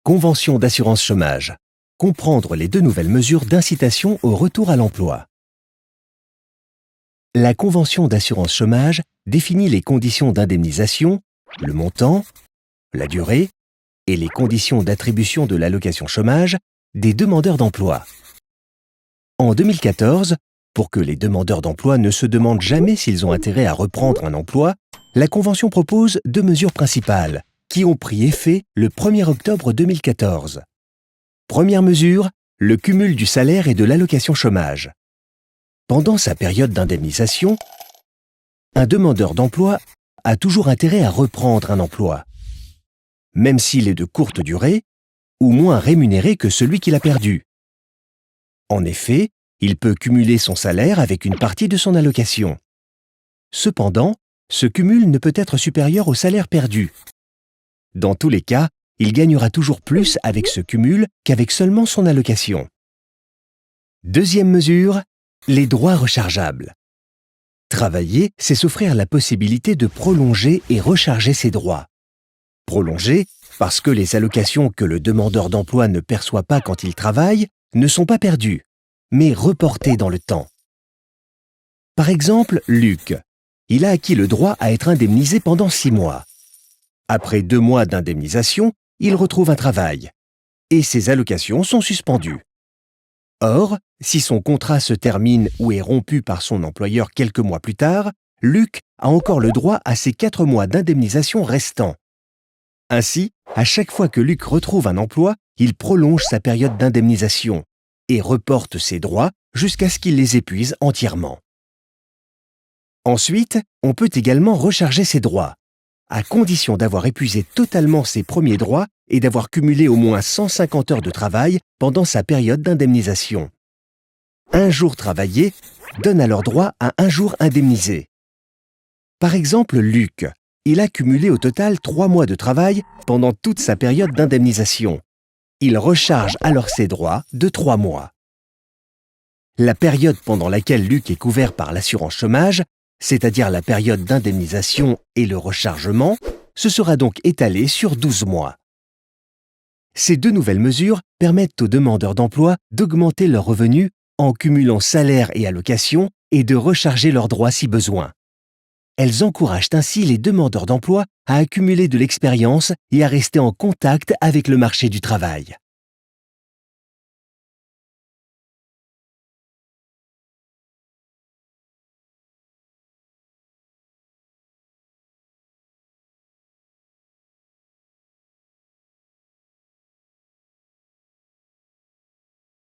Convention d'assurance chômage. Comprendre les deux nouvelles mesures d'incitation au retour à l'emploi. La Convention d'assurance chômage définit les conditions d'indemnisation, le montant, la durée et les conditions d'attribution de l'allocation chômage des demandeurs d'emploi. En 2014, pour que les demandeurs d'emploi ne se demandent jamais s'ils ont intérêt à reprendre un emploi, la Convention propose deux mesures principales qui ont pris effet le 1er octobre 2014. Première mesure, le cumul du salaire et de l'allocation chômage. Pendant sa période d'indemnisation, un demandeur d'emploi a toujours intérêt à reprendre un emploi, même s'il est de courte durée ou moins rémunéré que celui qu'il a perdu. En effet, il peut cumuler son salaire avec une partie de son allocation. Cependant, ce cumul ne peut être supérieur au salaire perdu. Dans tous les cas, il gagnera toujours plus avec ce cumul qu'avec seulement son allocation. Deuxième mesure, les droits rechargeables. Travailler, c'est s'offrir la possibilité de prolonger et recharger ses droits. Prolonger, parce que les allocations que le demandeur d'emploi ne perçoit pas quand il travaille ne sont pas perdues, mais reportées dans le temps. Par exemple, Luc. Il a acquis le droit à être indemnisé pendant 6 mois. Après 2 mois d'indemnisation, il retrouve un travail et ses allocations sont suspendues. Or, si son contrat se termine ou est rompu par son employeur quelques mois plus tard, Luc a encore le droit à ses 4 mois d'indemnisation restants. Ainsi, à chaque fois que Luc retrouve un emploi, il prolonge sa période d'indemnisation et reporte ses droits jusqu'à ce qu'il les épuise entièrement. Ensuite, on peut également recharger ses droits, à condition d'avoir épuisé totalement ses premiers droits et d'avoir cumulé au moins 150 heures de travail pendant sa période d'indemnisation. Un jour travaillé donne alors droit à un jour indemnisé. Par exemple, Luc, il a cumulé au total 3 mois de travail pendant toute sa période d'indemnisation. Il recharge alors ses droits de 3 mois. La période pendant laquelle Luc est couvert par l'assurance chômage, c'est-à-dire la période d'indemnisation et le rechargement, se sera donc étalée sur 12 mois. Ces deux nouvelles mesures permettent aux demandeurs d'emploi d'augmenter leurs revenus en cumulant salaire et allocation et de recharger leurs droits si besoin. Elles encouragent ainsi les demandeurs d'emploi à accumuler de l'expérience et à rester en contact avec le marché du travail.